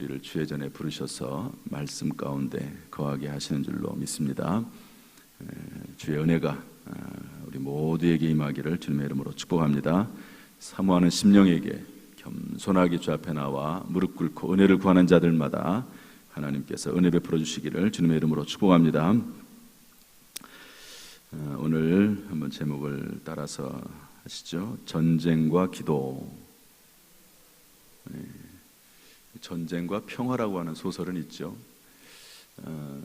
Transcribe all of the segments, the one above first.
우리를 주의 전에 부르셔서 말씀 가운데 거하게 하시는 줄로 믿습니다. 주의 은혜가 우리 모두에게 임하기를 주님의 이름으로 축복합니다. 사모하는 심령에게 겸손하게 주 앞에 나와 무릎 꿇고 은혜를 구하는 자들마다 하나님께서 은혜 베풀어 주시기를 주님의 이름으로 축복합니다. 오늘 한번 제목을 따라서 하시죠. 전쟁과 기도. 전쟁과 평화라고 하는 소설은 있죠.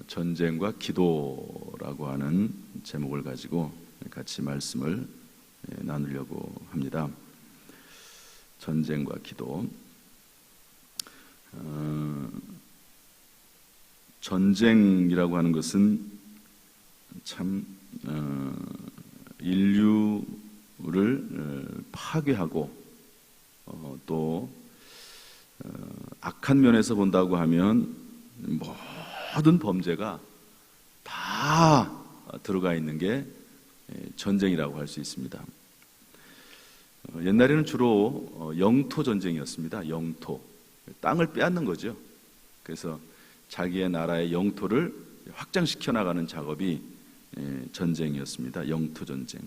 전쟁과 기도라고 하는 제목을 가지고 같이 말씀을 나누려고 합니다. 전쟁과 기도. 전쟁이라고 하는 것은 참 인류를 파괴하고 또 악한 면에서 본다고 하면 모든 범죄가 다 들어가 있는 게 전쟁이라고 할 수 있습니다. 옛날에는 주로 영토 전쟁이었습니다. 영토, 땅을 빼앗는 거죠. 그래서 자기의 나라의 영토를 확장시켜 나가는 작업이 전쟁이었습니다. 영토 전쟁.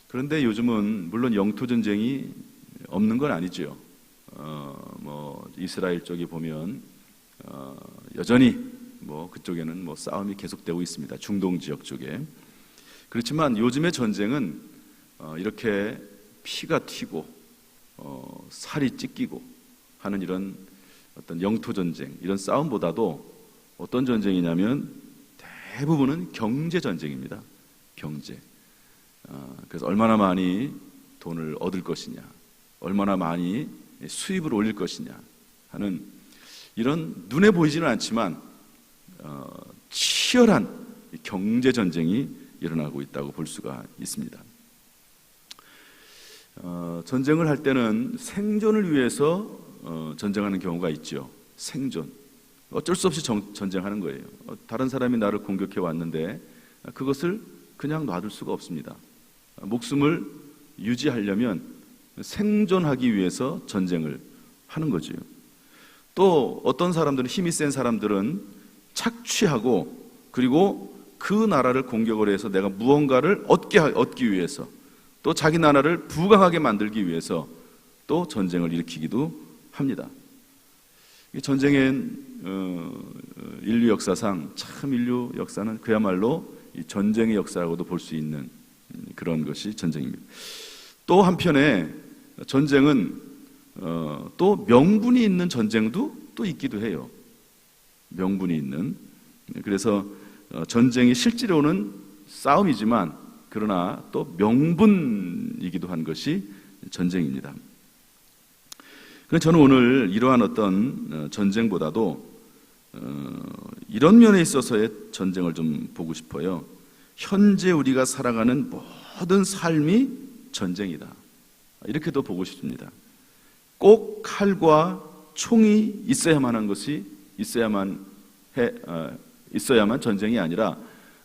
그런데 요즘은 물론 영토 전쟁이 없는 건 아니죠. 이스라엘 쪽에 보면 여전히 그쪽에는 싸움이 계속되고 있습니다. 중동 지역 쪽에. 그렇지만 요즘의 전쟁은 이렇게 피가 튀고 살이 찢기고 하는 이런 어떤 영토 전쟁, 이런 싸움보다도 어떤 전쟁이냐면 대부분은 경제 전쟁입니다. 경제. 그래서 얼마나 많이 돈을 얻을 것이냐, 얼마나 많이 수입을 올릴 것이냐 하는 이런 눈에 보이지는 않지만 치열한 경제 전쟁이 일어나고 있다고 볼 수가 있습니다. 전쟁을 할 때는 생존을 위해서 전쟁하는 경우가 있죠. 생존. 어쩔 수 없이 전쟁하는 거예요. 다른 사람이 나를 공격해 왔는데 그것을 그냥 놔둘 수가 없습니다. 목숨을 유지하려면 생존하기 위해서 전쟁을 하는 거죠. 또 어떤 사람들은, 힘이 센 사람들은 착취하고 그리고 그 나라를 공격을 해서 내가 무언가를 얻기 위해서, 또 자기 나라를 부강하게 만들기 위해서 또 전쟁을 일으키기도 합니다. 이 전쟁은 인류 역사상 참 인류 역사는 그야말로 이 전쟁의 역사라고도 볼 수 있는 그런 것이 전쟁입니다. 또 한편에 전쟁은 또 명분이 있는 전쟁도 또 있기도 해요. 명분이 있는. 그래서 전쟁이 실제로는 싸움이지만 그러나 또 명분이기도 한 것이 전쟁입니다. 그래서 저는 오늘 이러한 어떤 전쟁보다도 이런 면에 있어서의 전쟁을 좀 보고 싶어요. 현재 우리가 살아가는 모든 삶이 전쟁이다. 이렇게도 보고 싶습니다. 꼭 칼과 총이 있어야만 한 것이 있어야만 전쟁이 아니라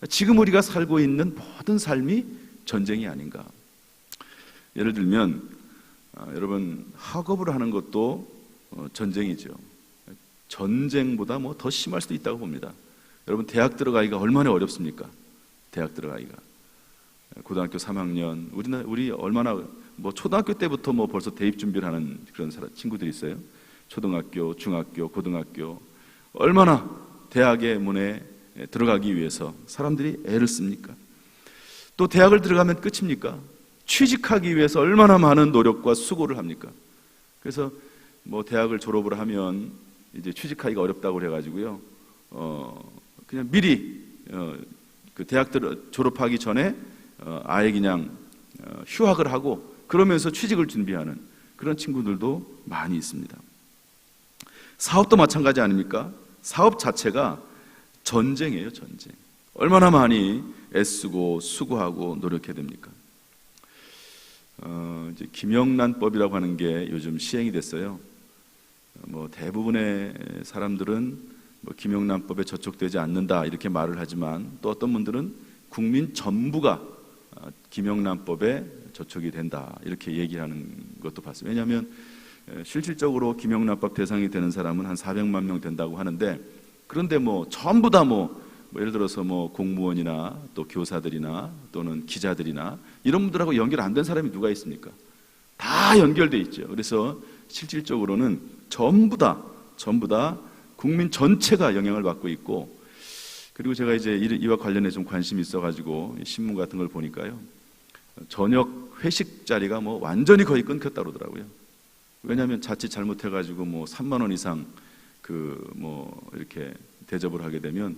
지금 우리가 살고 있는 모든 삶이 전쟁이 아닌가. 예를 들면 여러분 학업을 하는 것도 전쟁이죠. 전쟁보다 더 심할 수도 있다고 봅니다. 여러분 대학 들어가기가 얼마나 어렵습니까? 대학 들어가기가. 고등학교 3학년, 우리 얼마나 초등학교 때부터 벌써 대입 준비를 하는 그런 친구들이 있어요. 초등학교, 중학교, 고등학교, 얼마나 대학의 문에 들어가기 위해서 사람들이 애를 씁니까? 또 대학을 들어가면 끝입니까? 취직하기 위해서 얼마나 많은 노력과 수고를 합니까? 그래서 대학을 졸업을 하면 이제 취직하기가 어렵다고 그래가지고요, 그냥 미리 그 대학 졸업하기 전에 아예 그냥 휴학을 하고 그러면서 취직을 준비하는 그런 친구들도 많이 있습니다. 사업도 마찬가지 아닙니까? 사업 자체가 전쟁이에요, 전쟁. 얼마나 많이 애쓰고 수고하고 노력해야 됩니까? 이제 김영란법이라고 하는 게 요즘 시행이 됐어요. 대부분의 사람들은 김영란법에 저촉되지 않는다 이렇게 말을 하지만 또 어떤 분들은 국민 전부가 김영란법에 저촉이 된다 이렇게 얘기하는 것도 봤습니다. 왜냐하면 실질적으로 김영란법 대상이 되는 사람은 한 400만 명 된다고 하는데, 그런데 전부 다 예를 들어서 공무원이나 또 교사들이나 또는 기자들이나 이런 분들하고 연결 안 된 사람이 누가 있습니까? 다 연결돼 있죠. 그래서 실질적으로는 전부 다 국민 전체가 영향을 받고 있고, 그리고 제가 이제 이와 관련해 좀 관심이 있어가지고 신문 같은 걸 보니까요, 저녁 회식 자리가 완전히 거의 끊겼다 그러더라고요. 왜냐하면 자칫 잘못해가지고 3만 원 이상 이렇게 대접을 하게 되면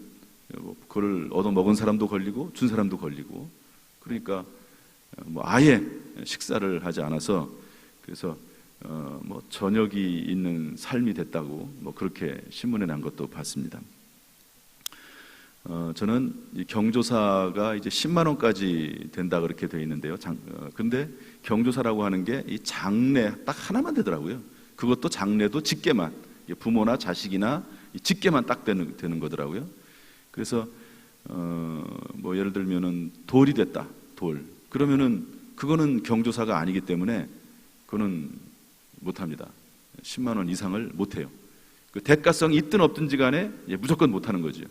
그걸 얻어먹은 사람도 걸리고 준 사람도 걸리고, 그러니까 아예 식사를 하지 않아서, 그래서 저녁이 있는 삶이 됐다고 그렇게 신문에 난 것도 봤습니다. 저는 이 경조사가 이제 10만 원까지 된다 그렇게 돼 있는데요. 근데 경조사라고 하는 게 이 장례 딱 하나만 되더라고요. 그것도 장례도 직계만, 부모나 자식이나 직계만 딱 되는 거더라고요. 그래서 예를 들면은 돌이 됐다, 돌. 그러면은 그거는 경조사가 아니기 때문에 그거는 못합니다. 10만 원 이상을 못해요. 그 대가성이 있든 없든지 간에 무조건 못하는 거죠.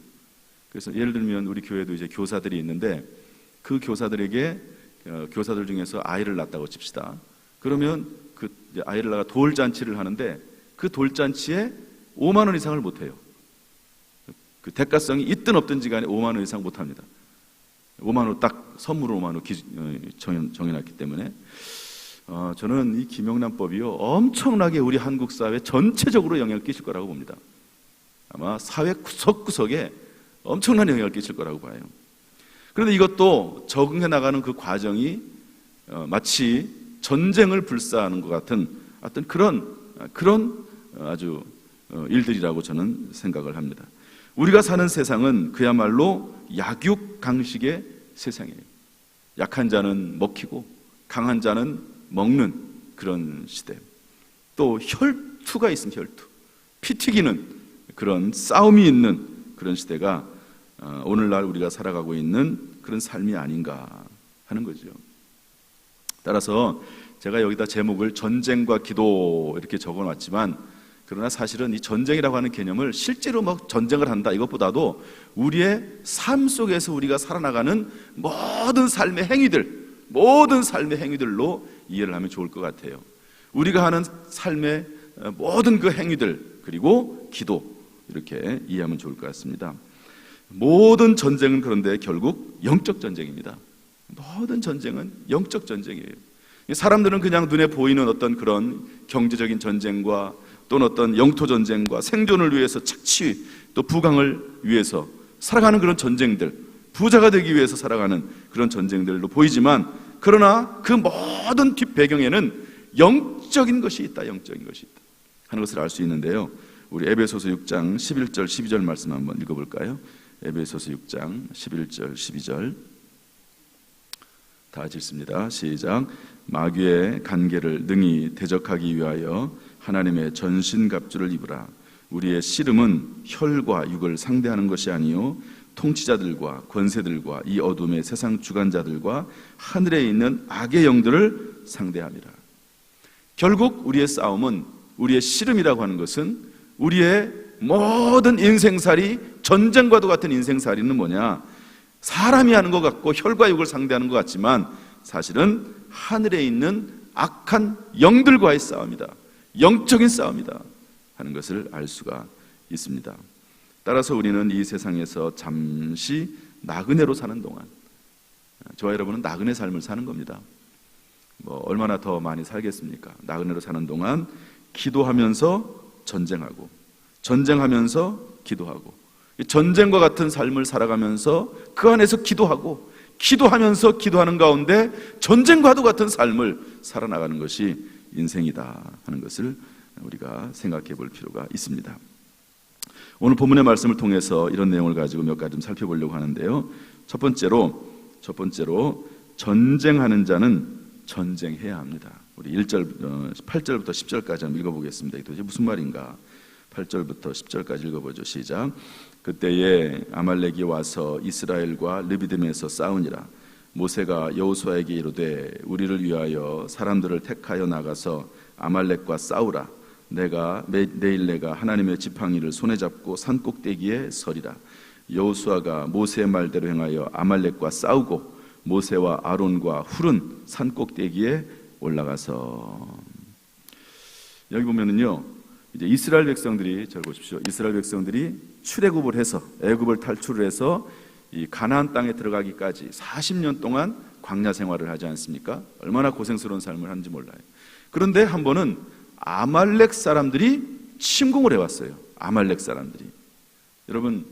그래서 예를 들면 우리 교회도 이제 교사들이 있는데, 그 교사들에게 교사들 중에서 아이를 낳았다고 칩시다. 그러면 그 아이를 낳아 돌잔치를 하는데, 그 돌잔치에 5만 원 이상을 못해요. 그 대가성이 있든 없든지 간에 5만 원 이상 못합니다. 5만 원 딱 선물을 5만 원 정해놨기 때문에 저는 이 김영란법이요, 엄청나게 우리 한국 사회 전체적으로 영향을 끼칠 거라고 봅니다. 아마 사회 구석구석에 엄청난 영향을 끼칠 거라고 봐요. 그런데 이것도 적응해 나가는 그 과정이 마치 전쟁을 불사하는 것 같은 어떤 그런 아주 일들이라고 저는 생각을 합니다. 우리가 사는 세상은 그야말로 약육강식의 세상이에요. 약한 자는 먹히고 강한 자는 먹는 그런 시대. 또 혈투가 있습니다. 혈투. 피 튀기는 그런 싸움이 있는 그런 시대가 오늘날 우리가 살아가고 있는 그런 삶이 아닌가 하는 거죠. 따라서 제가 여기다 제목을 전쟁과 기도 이렇게 적어놨지만, 그러나 사실은 이 전쟁이라고 하는 개념을 실제로 전쟁을 한다 이것보다도 우리의 삶 속에서 우리가 살아나가는 모든 삶의 행위들로 이해를 하면 좋을 것 같아요. 우리가 하는 삶의 모든 그 행위들, 그리고 기도, 이렇게 이해하면 좋을 것 같습니다. 모든 전쟁은 그런데 결국 영적 전쟁입니다. 모든 전쟁은 영적 전쟁이에요. 사람들은 그냥 눈에 보이는 어떤 그런 경제적인 전쟁과 또는 어떤 영토 전쟁과 생존을 위해서 착취, 또 부강을 위해서 살아가는 그런 전쟁들, 부자가 되기 위해서 살아가는 그런 전쟁들로 보이지만, 그러나 그 모든 뒷 배경에는 영적인 것이 있다 하는 것을 알 수 있는데요. 우리 에베소서 6장 11절 12절 말씀 한번 읽어볼까요? 에베소서 6장 11절 12절 다 같이 읽습니다. 시작. 마귀의 간계를 능히 대적하기 위하여 하나님의 전신갑주를 입으라. 우리의 씨름은 혈과 육을 상대하는 것이 아니요 통치자들과 권세들과 이 어둠의 세상 주관자들과 하늘에 있는 악의 영들을 상대함이라. 결국 우리의 싸움은, 우리의 씨름이라고 하는 것은 우리의 모든 인생살이, 전쟁과도 같은 인생살이는 뭐냐? 사람이 하는 것 같고 혈과 육을 상대하는 것 같지만 사실은 하늘에 있는 악한 영들과의 싸움이다, 영적인 싸움이다 하는 것을 알 수가 있습니다. 따라서 우리는 이 세상에서 잠시 나그네로 사는 동안, 저와 여러분은 나그네 삶을 사는 겁니다. 얼마나 더 많이 살겠습니까? 나그네로 사는 동안 기도하면서 전쟁하고, 전쟁하면서 기도하고, 전쟁과 같은 삶을 살아가면서 그 안에서 기도하고, 기도하면서 기도하는 가운데 전쟁과도 같은 삶을 살아나가는 것이 인생이다 하는 것을 우리가 생각해 볼 필요가 있습니다. 오늘 본문의 말씀을 통해서 이런 내용을 가지고 몇 가지 좀 살펴보려고 하는데요. 첫 번째로 전쟁하는 자는 전쟁해야 합니다. 우리 8절부터 10절까지 한번 읽어보겠습니다. 이게 도대체 무슨 말인가? 8절부터 10절까지 읽어보죠. 시작. 그때에 아말렉이 와서 이스라엘과 르비딤에서 싸우니라. 모세가 여호수아에게 이르되 우리를 위하여 사람들을 택하여 나가서 아말렉과 싸우라. 내일 내가 하나님의 지팡이를 손에 잡고 산 꼭대기에 서리라. 여호수아가 모세의 말대로 행하여 아말렉과 싸우고 모세와 아론과 훌은 산 꼭대기에 올라가서. 여기 보면은요, 이제 이스라엘 백성들이, 잘 보십시오. 이스라엘 백성들이 출애굽을 해서, 애굽을 탈출을 해서 이 가나안 땅에 들어가기까지 40년 동안 광야 생활을 하지 않습니까? 얼마나 고생스러운 삶을 하는지 몰라요. 그런데 한 번은 아말렉 사람들이 침공을 해왔어요. 아말렉 사람들이. 여러분,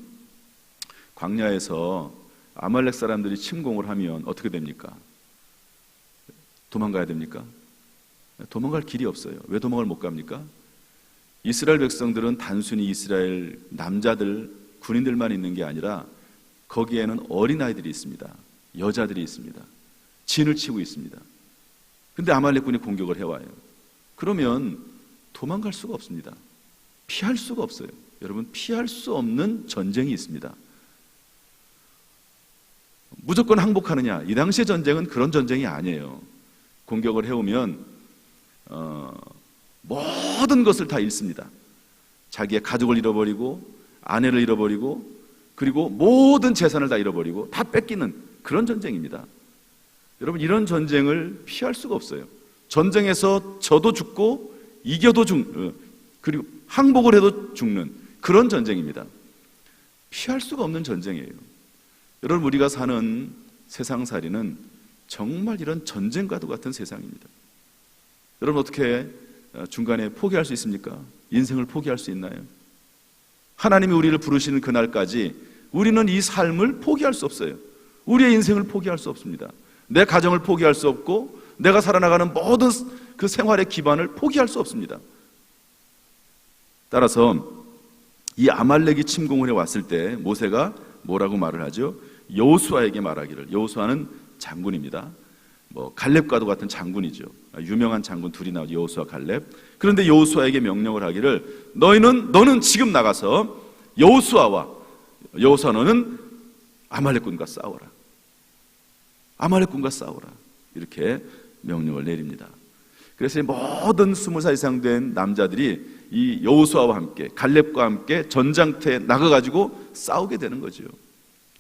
광야에서 아말렉 사람들이 침공을 하면 어떻게 됩니까? 도망가야 됩니까? 도망갈 길이 없어요. 왜 도망을 못 갑니까? 이스라엘 백성들은 단순히 이스라엘 남자들, 군인들만 있는 게 아니라 거기에는 어린아이들이 있습니다. 여자들이 있습니다. 진을 치고 있습니다. 근데 아말렉군이 공격을 해와요. 그러면 도망갈 수가 없습니다. 피할 수가 없어요. 여러분, 피할 수 없는 전쟁이 있습니다. 무조건 항복하느냐? 이 당시의 전쟁은 그런 전쟁이 아니에요. 공격을 해오면 모든 것을 다 잃습니다. 자기의 가족을 잃어버리고 아내를 잃어버리고 그리고 모든 재산을 다 잃어버리고 다 뺏기는 그런 전쟁입니다. 여러분, 이런 전쟁을 피할 수가 없어요. 전쟁에서 져도 죽고 이겨도 그리고 항복을 해도 죽는 그런 전쟁입니다. 피할 수가 없는 전쟁이에요. 여러분, 우리가 사는 세상살이는 정말 이런 전쟁과도 같은 세상입니다. 여러분, 어떻게 중간에 포기할 수 있습니까? 인생을 포기할 수 있나요? 하나님이 우리를 부르시는 그날까지 우리는 이 삶을 포기할 수 없어요. 우리의 인생을 포기할 수 없습니다. 내 가정을 포기할 수 없고 내가 살아나가는 모든 그 생활의 기반을 포기할 수 없습니다. 따라서 이 아말렉이 침공을 해왔을 때 모세가 뭐라고 말을 하죠? 여호수아에게 말하기를. 여호수아는 장군입니다. 갈렙과도 같은 장군이죠. 유명한 장군 둘이 나오죠. 여호수아, 갈렙. 그런데 여호수아에게 명령을 하기를 너는 지금 나가서 여호수아 너는 아말렉군과 싸워라. 아말렉군과 싸워라. 이렇게 명령을 내립니다. 그래서 모든 20살 이상 된 남자들이 이 여호수아와 함께 갈렙과 함께 전장터에 나가가지고 싸우게 되는 거죠.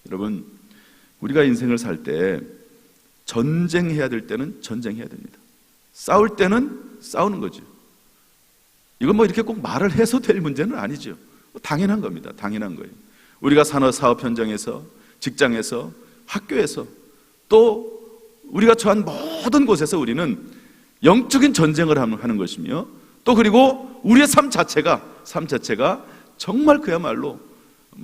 여러분, 우리가 인생을 살 때 전쟁해야 될 때는 전쟁해야 됩니다. 싸울 때는 싸우는 거죠. 이건 이렇게 꼭 말을 해서 될 문제는 아니죠. 당연한 겁니다. 당연한 거예요. 우리가 사업 현장에서, 직장에서, 학교에서 또 우리가 처한 모든 곳에서 우리는 영적인 전쟁을 하는 것이며 또 그리고 우리의 삶 자체가 정말 그야말로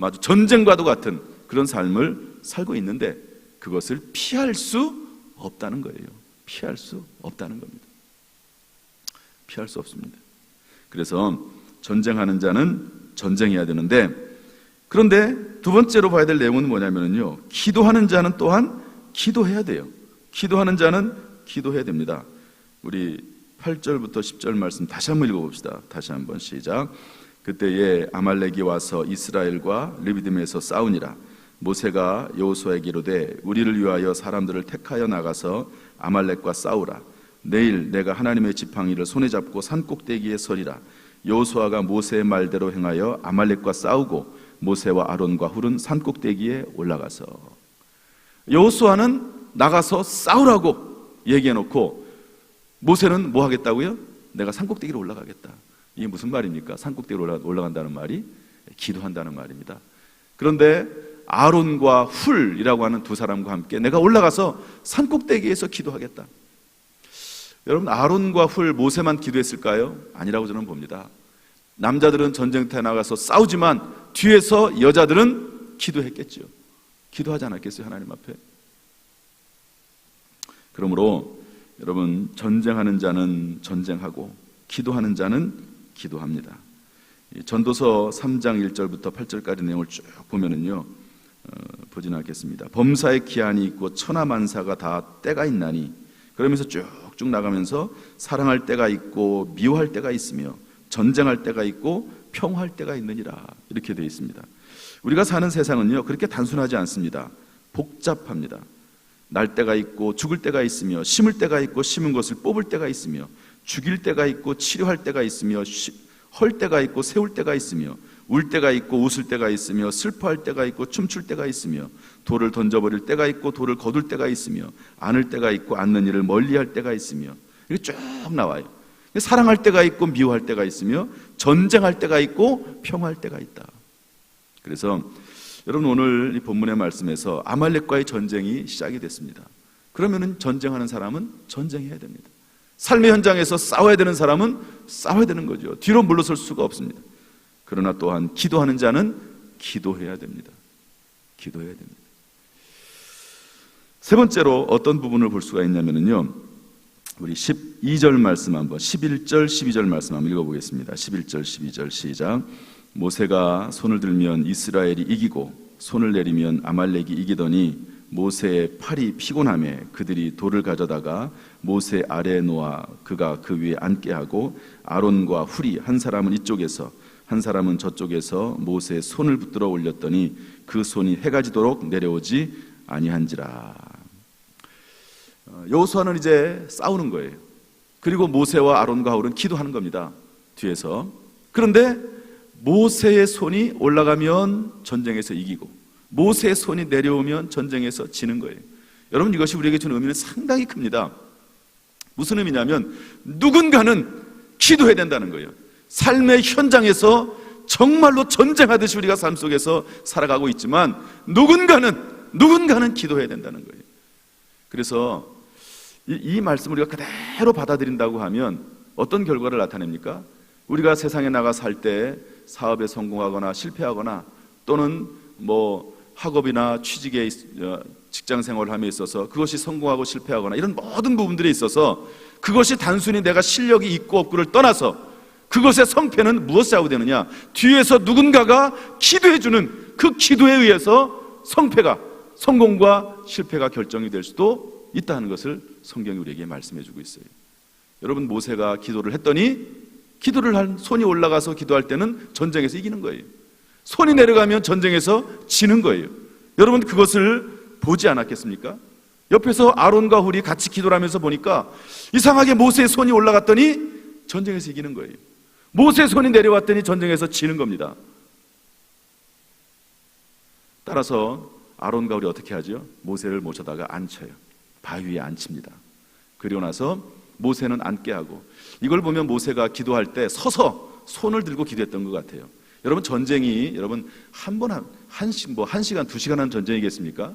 아주 전쟁과도 같은 그런 삶을 살고 있는데 그것을 피할 수 없다는 거예요. 피할 수 없다는 겁니다. 피할 수 없습니다. 그래서 전쟁하는 자는 전쟁해야 되는데, 그런데 두 번째로 봐야 될 내용은 뭐냐면요, 기도하는 자는 또한 기도해야 돼요. 기도하는 자는 기도해야 됩니다. 우리 8절부터 10절 말씀 다시 한번 읽어봅시다. 다시 한번 시작. 그때에 아말렉이 와서 이스라엘과 르비딤에서 싸우니라. 모세가 여호수아에게 이르되 우리를 위하여 사람들을 택하여 나가서 아말렉과 싸우라. 내일 내가 하나님의 지팡이를 손에 잡고 산 꼭대기에 서리라. 여호수아가 모세의 말대로 행하여 아말렉과 싸우고 모세와 아론과 훌은 산 꼭대기에 올라가서. 여호수아는 나가서 싸우라고 얘기해놓고 모세는 뭐 하겠다고요? 내가 산 꼭대기로 올라가겠다. 이게 무슨 말입니까? 산 꼭대기로 올라간다는 말이 기도한다는 말입니다. 그런데 아론과 훌이라고 하는 두 사람과 함께 내가 올라가서 산 꼭대기에서 기도하겠다. 여러분, 아론과 훌, 모세만 기도했을까요? 아니라고 저는 봅니다. 남자들은 전쟁터에 나가서 싸우지만 뒤에서 여자들은 기도했겠죠. 기도하지 않았겠어요? 하나님 앞에. 그러므로 여러분, 전쟁하는 자는 전쟁하고 기도하는 자는 기도합니다. 전도서 3장 1절부터 8절까지 내용을 쭉 보면은요, 보지는 않겠습니다. 범사의 기한이 있고 천하만사가 다 때가 있나니, 그러면서 쭉쭉 나가면서 사랑할 때가 있고 미워할 때가 있으며 전쟁할 때가 있고 평화할 때가 있느니라, 이렇게 되어 있습니다. 우리가 사는 세상은요, 그렇게 단순하지 않습니다. 복잡합니다. 날 때가 있고 죽을 때가 있으며 심을 때가 있고 심은 것을 뽑을 때가 있으며 죽일 때가 있고 치료할 때가 있으며 헐 때가 있고 세울 때가 있으며 울 때가 있고 웃을 때가 있으며 슬퍼할 때가 있고 춤출 때가 있으며 돌을 던져버릴 때가 있고 돌을 거둘 때가 있으며 안을 때가 있고 안는 일을 멀리할 때가 있으며 이렇게 쭉 나와요. 사랑할 때가 있고 미워할 때가 있으며 전쟁할 때가 있고 평화할 때가 있다. 그래서 여러분 오늘 이 본문의 말씀에서 아말렉과의 전쟁이 시작이 됐습니다. 그러면은 전쟁하는 사람은 전쟁해야 됩니다. 삶의 현장에서 싸워야 되는 사람은 싸워야 되는 거죠. 뒤로 물러설 수가 없습니다. 그러나 또한 기도하는 자는 기도해야 됩니다. 기도해야 됩니다. 세 번째로 어떤 부분을 볼 수가 있냐면요, 우리 12절 말씀 한번 11절 12절 말씀 한번 읽어보겠습니다. 11절 12절 시작. 모세가 손을 들면 이스라엘이 이기고 손을 내리면 아말렉이 이기더니 모세의 팔이 피곤하매 그들이 돌을 가져다가 모세 아래에 놓아 그가 그 위에 앉게 하고 아론과 훌이 한 사람은 이쪽에서 한 사람은 저쪽에서 모세의 손을 붙들어 올렸더니 그 손이 해가 지도록 내려오지 아니한지라. 여호수아는 이제 싸우는 거예요. 그리고 모세와 아론과 훌은 기도하는 겁니다, 뒤에서. 그런데 모세의 손이 올라가면 전쟁에서 이기고 모세의 손이 내려오면 전쟁에서 지는 거예요. 여러분, 이것이 우리에게 주는 의미는 상당히 큽니다. 무슨 의미냐면 누군가는 기도해야 된다는 거예요. 삶의 현장에서 정말로 전쟁하듯이 우리가 삶 속에서 살아가고 있지만 누군가는 기도해야 된다는 거예요. 그래서 이 말씀을 우리가 그대로 받아들인다고 하면 어떤 결과를 나타냅니까? 우리가 세상에 나가 살 때 사업에 성공하거나 실패하거나 또는 학업이나 취직에 직장 생활을 함에 있어서 그것이 성공하고 실패하거나 이런 모든 부분들에 있어서 그것이 단순히 내가 실력이 있고 없고를 떠나서 그것의 성패는 무엇을 하고 되느냐? 뒤에서 누군가가 기도해주는 그 기도에 의해서 성공과 실패가 결정이 될 수도 있다는 것을 성경이 우리에게 말씀해주고 있어요. 여러분, 모세가 기도를 했더니 기도를 한 손이 올라가서 기도할 때는 전쟁에서 이기는 거예요. 손이 내려가면 전쟁에서 지는 거예요. 여러분, 그것을 보지 않았겠습니까? 옆에서 아론과 훌이 같이 기도를 하면서 보니까 이상하게 모세의 손이 올라갔더니 전쟁에서 이기는 거예요. 모세의 손이 내려왔더니 전쟁에서 지는 겁니다. 따라서 아론과 훌이 어떻게 하죠? 모세를 모셔다가 앉혀요. 바위 위에 앉힙니다. 그리고 나서 모세는 앉게 하고, 이걸 보면 모세가 기도할 때 서서 손을 들고 기도했던 것 같아요. 여러분, 전쟁이 한 시간, 2시간 하는 전쟁이겠습니까?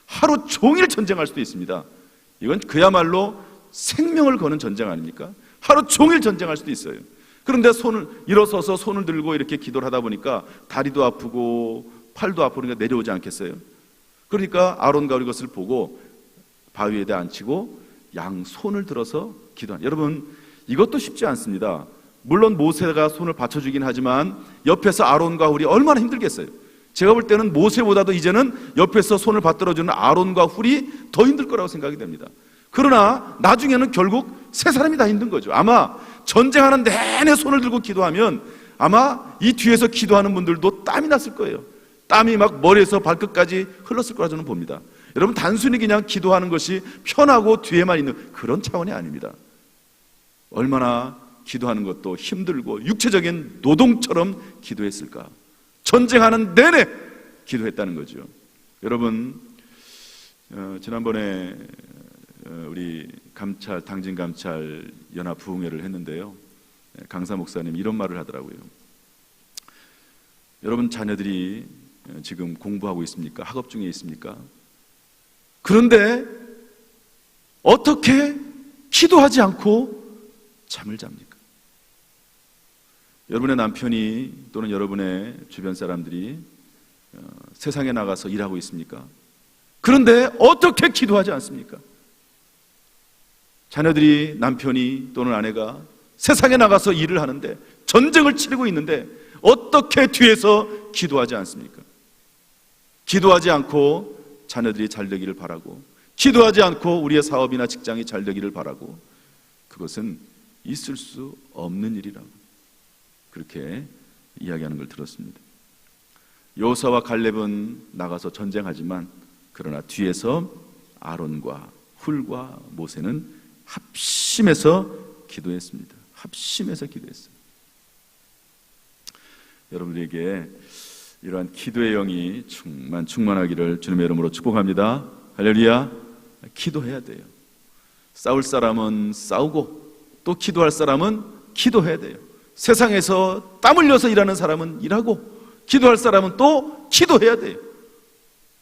하루 종일 전쟁할 수도 있습니다. 이건 그야말로 생명을 거는 전쟁 아닙니까? 하루 종일 전쟁할 수도 있어요. 그런데 일어서서 손을 들고 이렇게 기도를 하다 보니까 다리도 아프고 팔도 아프니까 내려오지 않겠어요? 그러니까 아론과 이것을 보고 바위에다 앉히고 양 손을 들어서 기도한. 여러분, 이것도 쉽지 않습니다. 물론 모세가 손을 받쳐주긴 하지만 옆에서 아론과 훌이 얼마나 힘들겠어요. 제가 볼 때는 모세보다도 이제는 옆에서 손을 받들어주는 아론과 훌이 더 힘들 거라고 생각이 됩니다. 그러나 나중에는 결국 세 사람이 다 힘든 거죠. 아마 전쟁하는 내내 손을 들고 기도하면 아마 이 뒤에서 기도하는 분들도 땀이 났을 거예요. 땀이 막 머리에서 발끝까지 흘렀을 거라 저는 봅니다. 여러분, 단순히 그냥 기도하는 것이 편하고 뒤에만 있는 그런 차원이 아닙니다. 얼마나 기도하는 것도 힘들고 육체적인 노동처럼 기도했을까? 전쟁하는 내내 기도했다는 거죠. 여러분, 지난번에 우리 당진감찰 연합 부흥회를 했는데요, 강사 목사님 이런 말을 하더라고요. 여러분, 자녀들이 지금 공부하고 있습니까? 학업 중에 있습니까? 그런데 어떻게 기도하지 않고 잠을 잡니까? 여러분의 남편이 또는 여러분의 주변 사람들이 세상에 나가서 일하고 있습니까? 그런데 어떻게 기도하지 않습니까? 자녀들이, 남편이 또는 아내가 세상에 나가서 일을 하는데 전쟁을 치르고 있는데 어떻게 뒤에서 기도하지 않습니까? 기도하지 않고 자녀들이 잘 되기를 바라고, 기도하지 않고 우리의 사업이나 직장이 잘 되기를 바라고, 그것은 있을 수 없는 일이라고 그렇게 이야기하는 걸 들었습니다. 여호수아와 갈렙은 나가서 전쟁하지만 그러나 뒤에서 아론과 훌과 모세는 합심해서 기도했습니다. 합심해서 기도했어요. 여러분들에게 이러한 기도의 영이 충만하기를 주님의 이름으로 축복합니다. 할렐루야. 기도해야 돼요. 싸울 사람은 싸우고 또 기도할 사람은 기도해야 돼요. 세상에서 땀 흘려서 일하는 사람은 일하고 기도할 사람은 또 기도해야 돼요.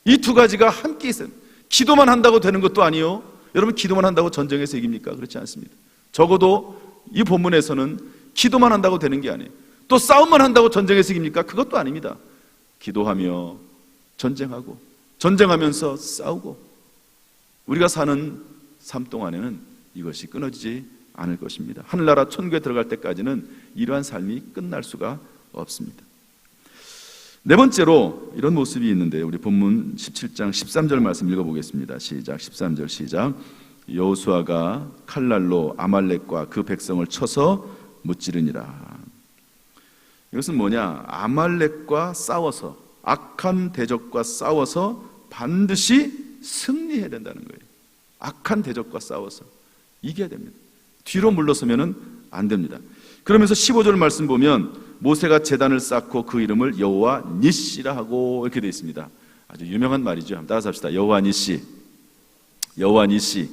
이 두 가지가 함께 있어요. 기도만 한다고 되는 것도 아니요. 여러분, 기도만 한다고 전쟁에서 이깁니까? 그렇지 않습니다. 적어도 이 본문에서는 기도만 한다고 되는 게 아니에요. 또 싸움만 한다고 전쟁에서 이깁니까? 그것도 아닙니다. 기도하며 전쟁하고 전쟁하면서 싸우고 우리가 사는 삶 동안에는 이것이 끊어지지 않을 것입니다. 하늘나라 천국에 들어갈 때까지는 이러한 삶이 끝날 수가 없습니다. 네 번째로 이런 모습이 있는데 우리 본문 17장 13절 말씀 읽어보겠습니다. 시작. 13절 시작. 여호수아가 칼날로 아말렉과 그 백성을 쳐서 무찌르니라. 이것은 뭐냐? 아말렉과 싸워서, 악한 대적과 싸워서 반드시 승리해야 된다는 거예요. 악한 대적과 싸워서 이겨야 됩니다. 뒤로 물러서면 안 됩니다. 그러면서 15절 말씀 보면 모세가 제단을 쌓고 그 이름을 여호와 니시라 하고 이렇게 되어 있습니다. 아주 유명한 말이죠. 한번 따라서 합시다. 여호와 니시. 여호와 니시.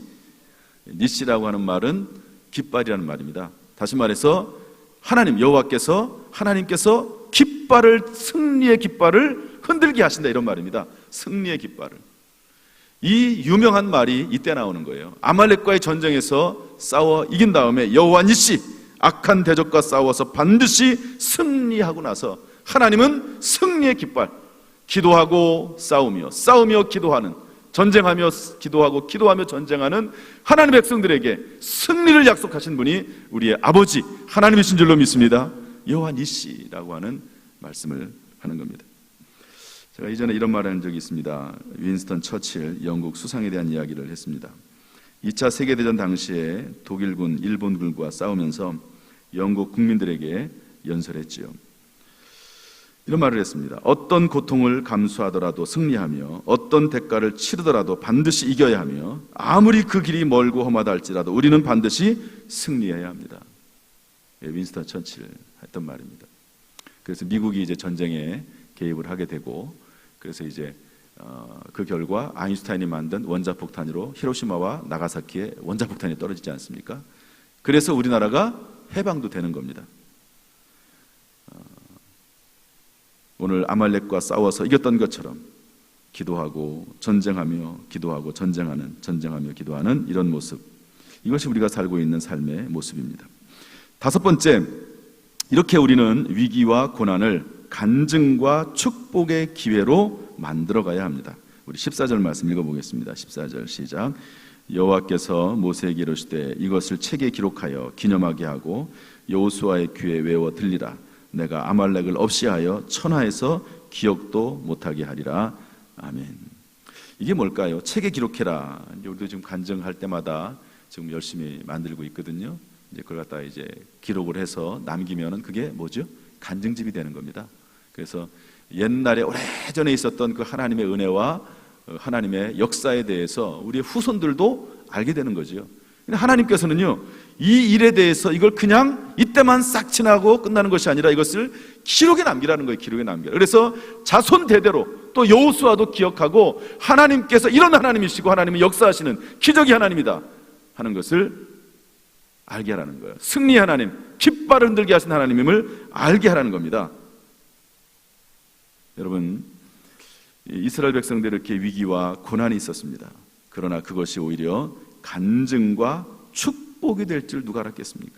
니시라고 하는 말은 깃발이라는 말입니다. 다시 말해서 하나님, 여호와께서, 하나님께서 깃발을, 승리의 깃발을 흔들게 하신다, 이런 말입니다. 승리의 깃발을. 이 유명한 말이 이때 나오는 거예요. 아말렉과의 전쟁에서 싸워 이긴 다음에 여호와 니시, 악한 대적과 싸워서 반드시 승리하고 나서 하나님은 승리의 깃발, 기도하고 싸우며, 싸우며 기도하는, 전쟁하며 기도하고 기도하며 전쟁하는 하나님의 백성들에게 승리를 약속하신 분이 우리의 아버지 하나님이신 줄로 믿습니다. 여호와 니시라고 하는 말씀을 하는 겁니다. 제가 이전에 이런 말을 한 적이 있습니다. 윈스턴 처칠 영국 수상에 대한 이야기를 했습니다. 2차 세계대전 당시에 독일군, 일본군과 싸우면서 영국 국민들에게 연설했지요. 이런 말을 했습니다. 어떤 고통을 감수하더라도 승리하며 어떤 대가를 치르더라도 반드시 이겨야 하며 아무리 그 길이 멀고 험하다 할지라도 우리는 반드시 승리해야 합니다. 윈스턴 처칠 했던 말입니다. 그래서 미국이 이제 전쟁에 개입을 하게 되고, 그래서 이제 그 결과 아인슈타인이 만든 원자폭탄으로 히로시마와 나가사키에 원자폭탄이 떨어지지 않습니까? 그래서 우리나라가 해방도 되는 겁니다. 오늘 아말렉과 싸워서 이겼던 것처럼 기도하고 전쟁하며 기도하고 전쟁하며 기도하는 이런 모습, 이것이 우리가 살고 있는 삶의 모습입니다. 다섯 번째, 이렇게 우리는 위기와 고난을 간증과 축복의 기회로 만들어가야 합니다. 우리 14절 말씀 읽어보겠습니다. 14절 시작. 여호와께서 모세에게 이르시되 이것을 책에 기록하여 기념하게 하고 여호수아의 귀에 외워 들리라. 내가 아말렉을 없이하여 천하에서 기억도 못하게 하리라. 아멘. 이게 뭘까요? 책에 기록해라. 우리도 지금 간증할 때마다 지금 열심히 만들고 있거든요. 이제 그걸 갖다 이제 기록을 해서 남기면은 그게 뭐죠? 간증집이 되는 겁니다. 그래서 옛날에 오래전에 있었던 그 하나님의 은혜와 하나님의 역사에 대해서 우리의 후손들도 알게 되는 거죠. 하나님께서는요, 이 일에 대해서 이걸 그냥 이때만 싹 지나고 끝나는 것이 아니라 이것을 기록에 남기라는 거예요. 기록에 남기라. 그래서 자손 대대로 또 여호수아도 기억하고 하나님께서 이런 하나님이시고 하나님은 역사하시는 기적의 하나님이다 하는 것을 알게 하라는 거예요. 승리의 하나님, 깃발을 흔들게 하신 하나님임을 알게 하라는 겁니다. 여러분, 이스라엘 백성들이 이렇게 위기와 고난이 있었습니다. 그러나 그것이 오히려 간증과 축복이 될 줄 누가 알았겠습니까?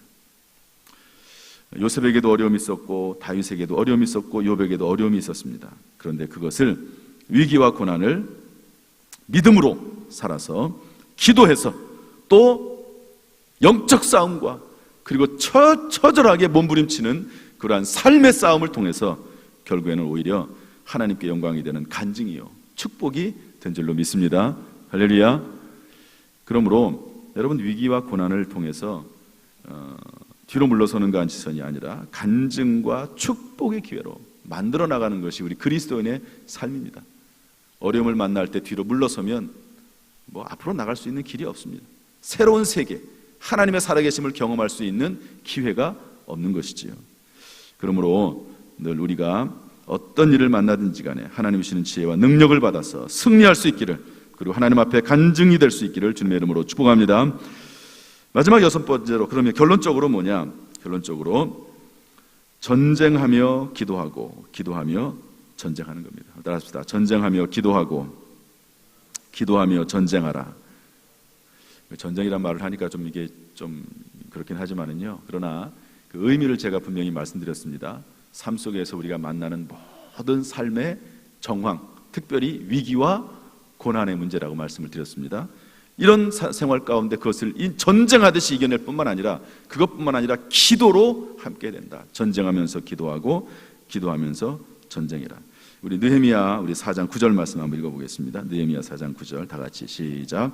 요셉에게도 어려움이 있었고 다윗에게도 어려움이 있었고 욥에게도 어려움이 있었습니다. 그런데 그것을, 위기와 고난을 믿음으로 살아서 기도해서 또 영적 싸움과 그리고 처절하게 몸부림치는 그러한 삶의 싸움을 통해서 결국에는 오히려 하나님께 영광이 되는 간증이요 축복이 된 줄로 믿습니다. 할렐루야. 그러므로 여러분, 위기와 고난을 통해서 뒤로 물러서는 간지선이 아니라 간증과 축복의 기회로 만들어 나가는 것이 우리 그리스도인의 삶입니다. 어려움을 만날 때 뒤로 물러서면 앞으로 나갈 수 있는 길이 없습니다. 새로운 세계, 하나님의 살아계심을 경험할 수 있는 기회가 없는 것이지요. 그러므로 늘 우리가 어떤 일을 만나든지 간에 하나님 주시는 지혜와 능력을 받아서 승리할 수 있기를, 그리고 하나님 앞에 간증이 될 수 있기를 주님의 이름으로 축복합니다. 마지막 6번째로, 그러면 결론적으로 뭐냐? 결론적으로 전쟁하며 기도하고 기도하며 전쟁하는 겁니다. 따라합시다. 전쟁하며 기도하고 기도하며 전쟁하라. 전쟁이란 말을 하니까 좀 이게 좀 그렇긴 하지만은요, 그러나 그 의미를 제가 분명히 말씀드렸습니다. 삶 속에서 우리가 만나는 모든 삶의 정황, 특별히 위기와 고난의 문제라고 말씀을 드렸습니다. 이런 생활 가운데 그것을 전쟁하듯이 이겨낼 뿐만 아니라, 그것뿐만 아니라 기도로 함께 된다. 전쟁하면서 기도하고 기도하면서 전쟁이라. 우리 느헤미야 우리 4장 9절 말씀 한번 읽어보겠습니다. 느헤미야 4장 9절 다 같이 시작.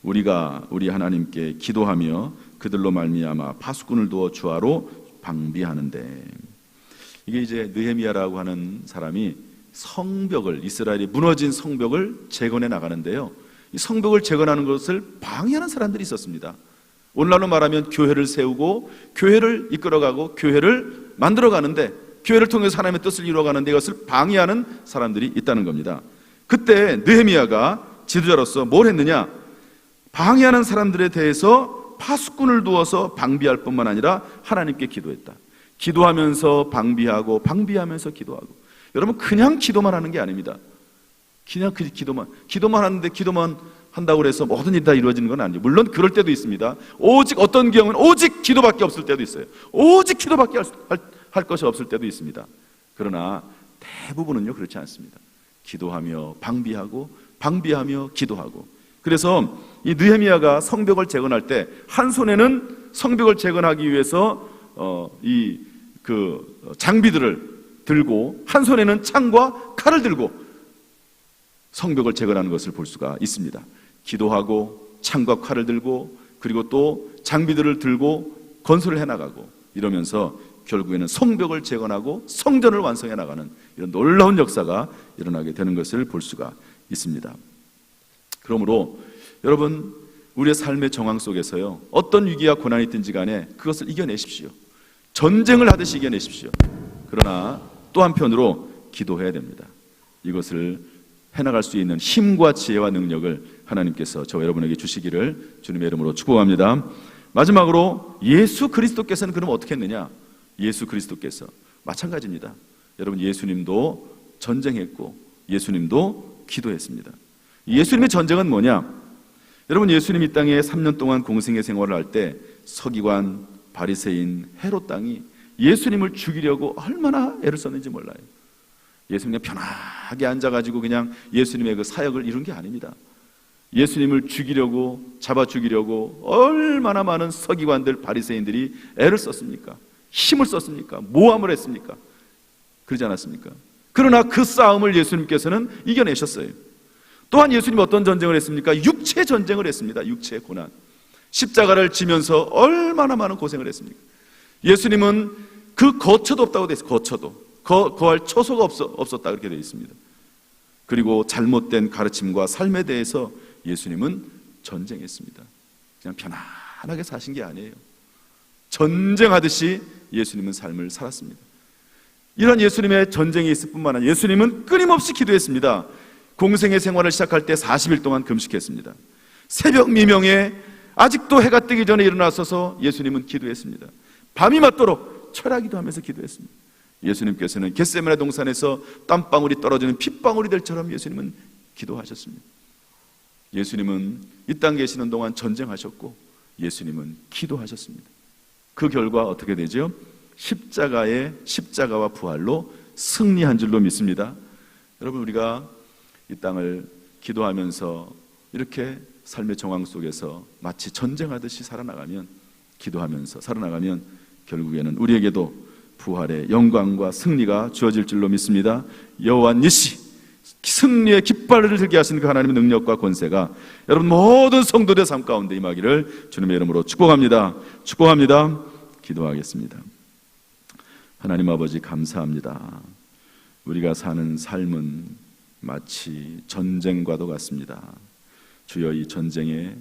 우리가 우리 하나님께 기도하며 그들로 말미암아 파수꾼을 두어 주하로 방비하는데, 이게 이제 느헤미야라고 하는 사람이 성벽을, 이스라엘이 무너진 성벽을 재건해 나가는데요, 이 성벽을 재건하는 것을 방해하는 사람들이 있었습니다. 오늘날로 말하면 교회를 세우고 교회를 이끌어가고 교회를 만들어가는데, 교회를 통해서 하나님의 뜻을 이루어가는데 이것을 방해하는 사람들이 있다는 겁니다. 그때 느헤미야가 지도자로서 뭘 했느냐? 방해하는 사람들에 대해서 파수꾼을 두어서 방비할 뿐만 아니라 하나님께 기도했다. 기도하면서 방비하고 방비하면서 기도하고. 여러분, 그냥 기도만 하는 게 아닙니다. 그냥 기도만 하는데, 기도만 한다고 해서 모든 일이 다 이루어지는 건 아니죠. 물론 그럴 때도 있습니다. 오직 어떤 경우는 오직 기도밖에 없을 때도 있어요. 오직 기도밖에 할 것이 없을 때도 있습니다. 그러나 대부분은요 그렇지 않습니다. 기도하며 방비하고 방비하며 기도하고. 그래서 이 느헤미야가 성벽을 재건할 때 한 손에는 성벽을 재건하기 위해서 장비들을 들고, 한 손에는 창과 칼을 들고 성벽을 재건하는 것을 볼 수가 있습니다. 기도하고 창과 칼을 들고, 그리고 또 장비들을 들고 건설을 해나가고, 이러면서 결국에는 성벽을 재건하고 성전을 완성해 나가는 이런 놀라운 역사가 일어나게 되는 것을 볼 수가 있습니다. 그러므로 여러분, 우리의 삶의 정황 속에서요, 어떤 위기와 고난이 있든지 간에 그것을 이겨내십시오. 전쟁을 하듯이 이겨내십시오. 그러나 또 한편으로 기도해야 됩니다. 이것을 해나갈 수 있는 힘과 지혜와 능력을 하나님께서 저와 여러분에게 주시기를 주님의 이름으로 축복합니다. 마지막으로 예수 그리스도께서는 그럼 어떻게 했느냐? 예수 그리스도께서 마찬가지입니다. 여러분, 예수님도 전쟁했고 예수님도 기도했습니다. 예수님의 전쟁은 뭐냐? 여러분, 예수님이 이 땅에 3년 동안 공생의 생활을 할 때 서기관, 바리새인, 헤롯 땅이 예수님을 죽이려고 얼마나 애를 썼는지 몰라요. 예수님 그냥 편하게 앉아가지고 그냥 예수님의 그 사역을 이룬 게 아닙니다. 예수님을 죽이려고, 잡아 죽이려고 얼마나 많은 서기관들, 바리새인들이 애를 썼습니까? 힘을 썼습니까? 모함을 했습니까? 그러지 않았습니까? 그러나 그 싸움을 예수님께서는 이겨내셨어요. 또한 예수님이 어떤 전쟁을 했습니까? 육체 전쟁을 했습니다. 육체 고난. 십자가를 지면서 얼마나 많은 고생을 했습니까? 예수님은 그 거처도 없다고 되어 있어요. 거처도. 거할 처소가 없었다, 그렇게 되어 있습니다. 그리고 잘못된 가르침과 삶에 대해서 예수님은 전쟁했습니다. 그냥 편안하게 사신 게 아니에요. 전쟁하듯이 예수님은 삶을 살았습니다. 이런 예수님의 전쟁이 있을 뿐만 아니라 예수님은 끊임없이 기도했습니다. 공생의 생활을 시작할 때 40일 동안 금식했습니다. 새벽 미명에 아직도 해가 뜨기 전에 일어나서서 예수님은 기도했습니다. 밤이 맞도록 철야기도 하면서 기도했습니다. 예수님께서는 겟세마네 동산에서 땀방울이 떨어지는 핏방울이 될 처럼 예수님은 기도하셨습니다. 예수님은 이 땅 계시는 동안 전쟁하셨고 예수님은 기도하셨습니다. 그 결과 어떻게 되죠? 십자가와 부활로 승리한 줄로 믿습니다. 여러분, 우리가 이 땅을 기도하면서 이렇게 삶의 정황 속에서 마치 전쟁하듯이 살아나가면, 기도하면서 살아나가면 결국에는 우리에게도 부활의 영광과 승리가 주어질 줄로 믿습니다. 여호와 니시, 승리의 깃발을 들게 하시는 그 하나님의 능력과 권세가 여러분 모든 성도들의 삶 가운데 임하기를 주님의 이름으로 축복합니다. 축복합니다. 기도하겠습니다. 하나님 아버지, 감사합니다. 우리가 사는 삶은 마치 전쟁과도 같습니다. 주여, 이 전쟁에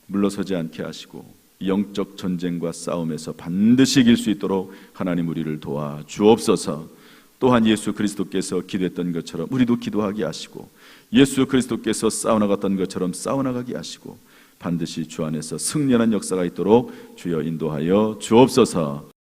물러서지 않게 하시고 영적 전쟁과 싸움에서 반드시 이길 수 있도록 하나님 우리를 도와 주옵소서. 또한 예수 그리스도께서 기도했던 것처럼 우리도 기도하게 하시고, 예수 그리스도께서 싸워나갔던 것처럼 싸워나가게 하시고, 반드시 주 안에서 승리하는 역사가 있도록 주여 인도하여 주옵소서.